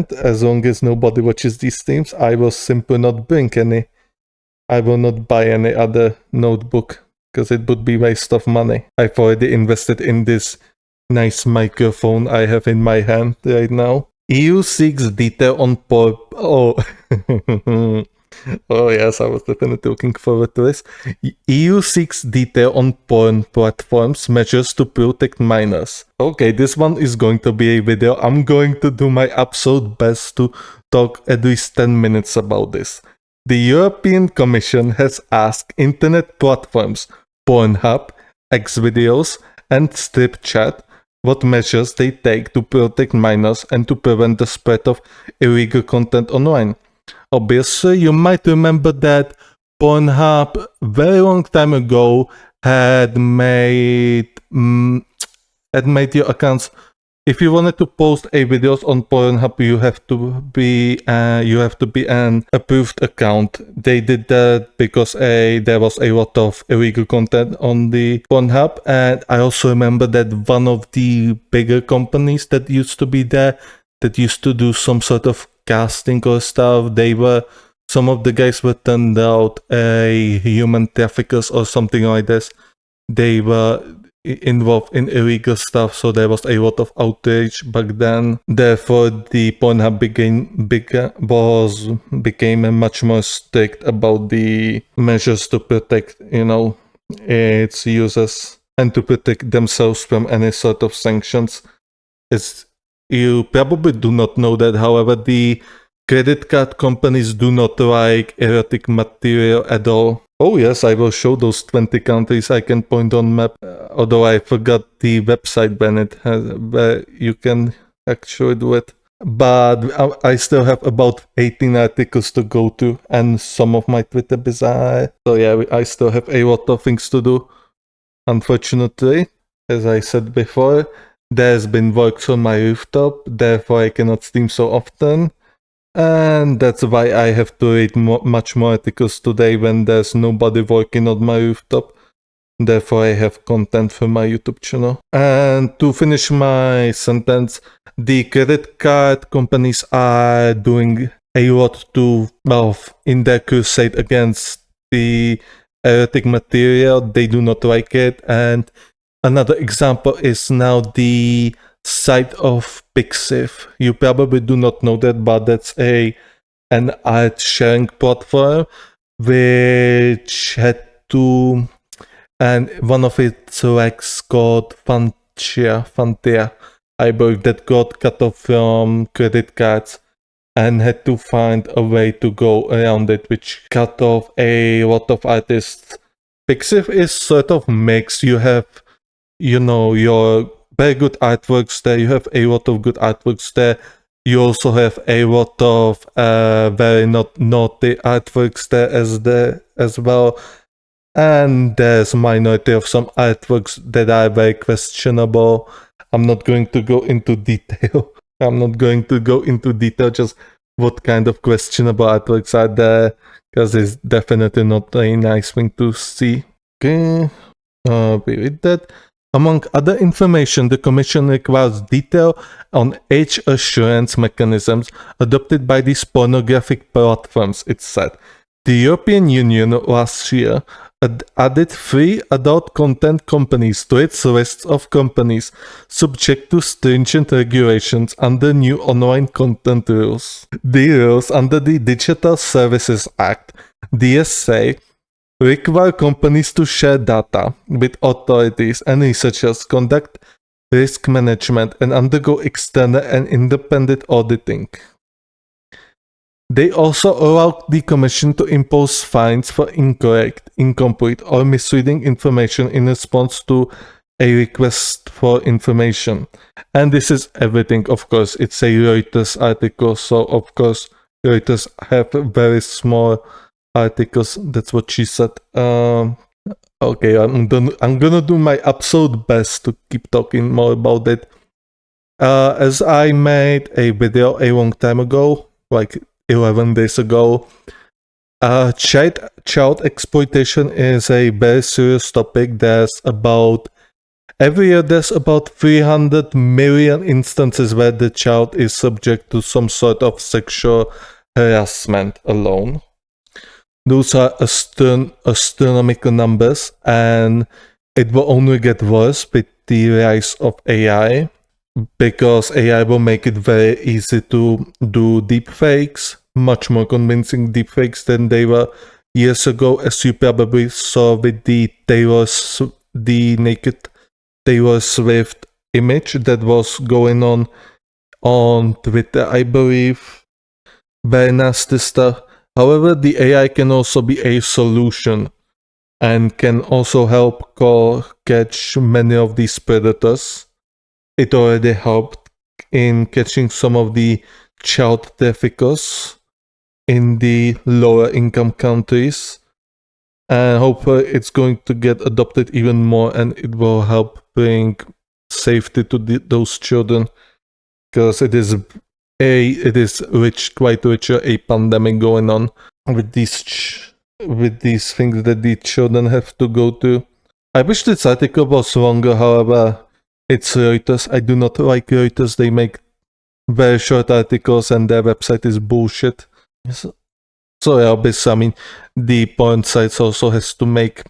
content, as long as nobody watches these streams, I will simply not bring any. I will not buy any other notebook because it would be waste of money. I've already invested in this nice microphone I have in my hand right now. EU seeks detail on Oh, oh yes, I was definitely looking forward to this. EU seeks detail on porn platforms, measures to protect minors. Okay, this one is going to be a video. I'm going to do my absolute best to talk at least 10 minutes about this. The European Commission has asked internet platforms, Pornhub, Xvideos, and StripChat what measures they take to protect minors and to prevent the spread of illegal content online. Obviously, you might remember that Pornhub, very long time ago, had made your accounts. If you wanted to post a videos on Pornhub, you have to be an approved account. They did that because there was a lot of illegal content on the Pornhub, and I also remember that one of the bigger companies that used to be there, that used to do some sort of casting or stuff, some of the guys were turned out human traffickers or something like this. They were involved in illegal stuff, so there was a lot of outrage back then. Therefore, the Pornhub became much more strict about the measures to protect, its users and to protect themselves from any sort of sanctions. You probably do not know that, however, the credit card companies do not like erotic material at all. Oh yes, I will show those 20 countries I can point on map, although I forgot the website where you can actually do it. But I still have about 18 articles to go to, and some of my Twitter bizarre. So yeah, I still have a lot of things to do. Unfortunately, as I said before, there's been works on my rooftop, therefore I cannot stream so often. And that's why I have to read much more articles today when there's nobody working on my rooftop. Therefore, I have content for my YouTube channel. And to finish my sentence, the credit card companies are doing a lot in their crusade against the erotic material. They do not like it. And another example is now the site of Pixiv. You probably do not know that, but that's an art sharing platform which had and one of its legs called Fantia, I believe, that got cut off from credit cards and had to find a way to go around it, which cut off a lot of artists. Pixiv is sort of mixed. You have, your very good artworks there. You have a lot of good artworks there. You also have a lot of very naughty artworks there as well. And there's a minority of some artworks that are very questionable. I'm not going to go into detail. Just what kind of questionable artworks are there, because it's definitely not a nice thing to see. Okay, we read that. Among other information, the Commission requires detail on age assurance mechanisms adopted by these pornographic platforms, it said. The European Union last year added 3 adult content companies to its list of companies subject to stringent regulations under new online content rules. The rules under the Digital Services Act, DSA, require companies to share data with authorities and researchers, conduct risk management, and undergo external and independent auditing. They also allow the Commission to impose fines for incorrect, incomplete, or misleading information in response to a request for information. And this is everything, of course. It's a Reuters article, so of course Reuters have very small articles. That's what she said. Okay, I'm gonna do my absolute best to keep talking more about it. As I made a video a long time ago, like 11 days ago, child exploitation is a very serious topic. There's about every year there's about 300 million instances where the child is subject to some sort of sexual harassment alone. Those are astronomical numbers, and it will only get worse with the rise of AI, because AI will make it very easy to do deepfakes, much more convincing deepfakes than they were years ago, as you probably saw with the naked Taylor Swift image that was going on Twitter, I believe. Very nasty stuff. However, the AI can also be a solution and can also help catch many of these predators. It already helped in catching some of the child traffickers in the lower income countries. And hopefully it's going to get adopted even more, and it will help bring safety to those children, because it is quite richer, a pandemic going on with these things that the children have to go to. I wish this article was longer, however, it's Reuters. I do not like Reuters. They make very short articles and their website is bullshit. So yeah, obviously, I mean, the porn sites also has to make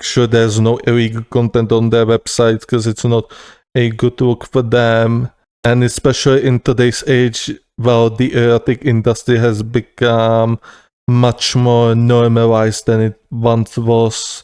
sure there's no illegal content on their website, because it's not a good look for them. And especially in today's age, well, the erotic industry has become much more normalized than it once was.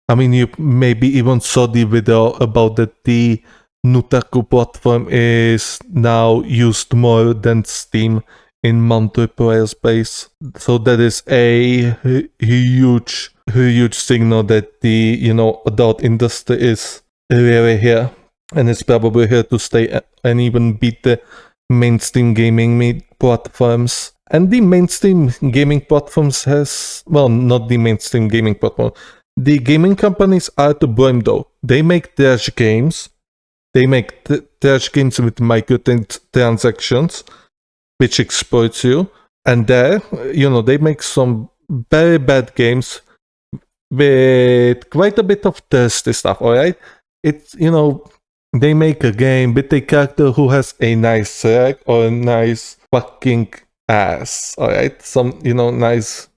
I mean, you maybe even saw the video about that the Nutaku platform is now used more than Steam in multiplayer space. So that is a huge signal that the adult industry is really here, and it's probably here to stay and even beat the mainstream gaming platforms. And the mainstream gaming platforms not the mainstream gaming platform. The gaming companies are to blame though. They make trash games. They make trash games with microtransactions, which exploits you. And there, they make some very bad games with quite a bit of thirsty stuff, alright? It's, they make a game with a character who has a nice rack or a nice fucking ass, alright? Some, nice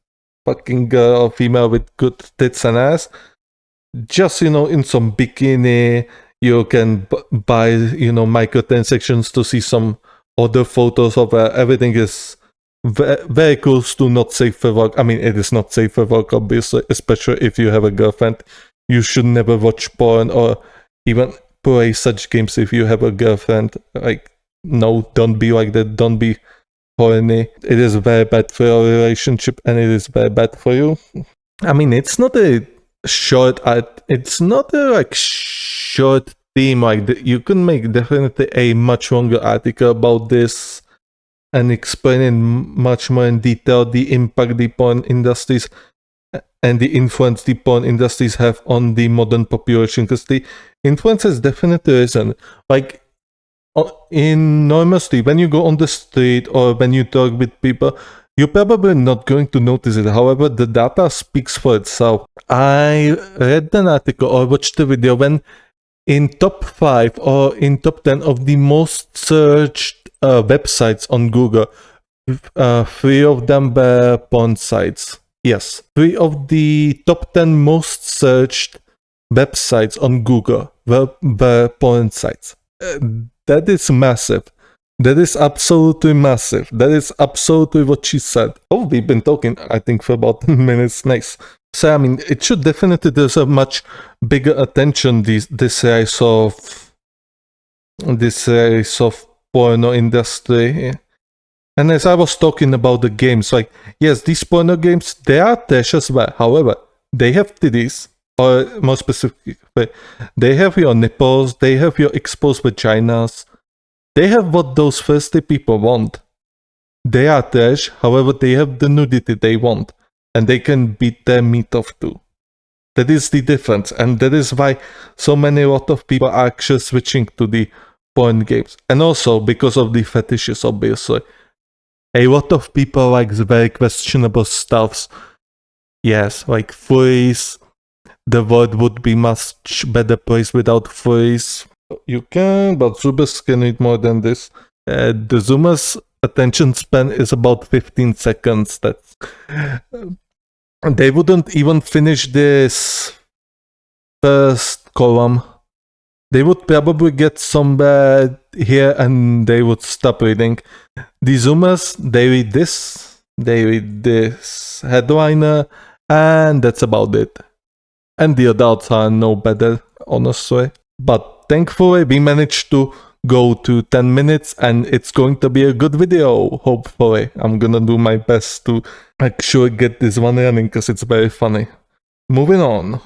fucking girl or female with good tits and ass. Just, in some bikini, you can buy, microtransactions to see some other photos of her. Everything is very close to not safe for work. I mean, it is not safe for work, obviously, especially if you have a girlfriend. You should never watch porn or even play such games if you have a girlfriend. Like, no, don't be like that. Don't be horny. It is very bad for your relationship, and it is very bad for you. I mean, it's not a short theme. Like, you can make definitely a much longer article about this and explain in much more in detail the impact the porn industries and the influence the porn industries have on the modern population, because the influence has definitely risen. Like, in normality, when you go on the street or when you talk with people, you're probably not going to notice it. However, the data speaks for itself. I read an article or watched a video when in top 5 or in top 10 of the most searched websites on Google, 3 of them were porn sites. Yes, 3 of the top 10 most searched websites on Google were porn sites. That is massive. That is absolutely massive. That is absolutely what she said. Oh, we've been talking, I think, for about 10 minutes. Nice. So, I mean, it should definitely deserve much bigger attention, this rise of porno industry. And as I was talking about the games, like, yes, these porno games, they are trash as well. However, they have titties, or more specifically, they have your nipples, they have your exposed vaginas. They have what those thirsty people want. They are trash, however, they have the nudity they want, and they can beat their meat off too. That is the difference, and that is why a lot of people are actually switching to the porn games. And also because of the fetishes, obviously. A lot of people like very questionable stuffs. Yes, like furries, the world would be much better place without freeze. You can, but Zoomers can read more than this. The Zoomers' attention span is about 15 seconds. That's they wouldn't even finish this first column. They would probably get somewhere here and they would stop reading. The Zoomers, they read this headliner, and that's about it. And the adults are no better, honestly. But thankfully, we managed to go to 10 minutes, and it's going to be a good video, hopefully. I'm gonna do my best to actually get this one running, because it's very funny. Moving on.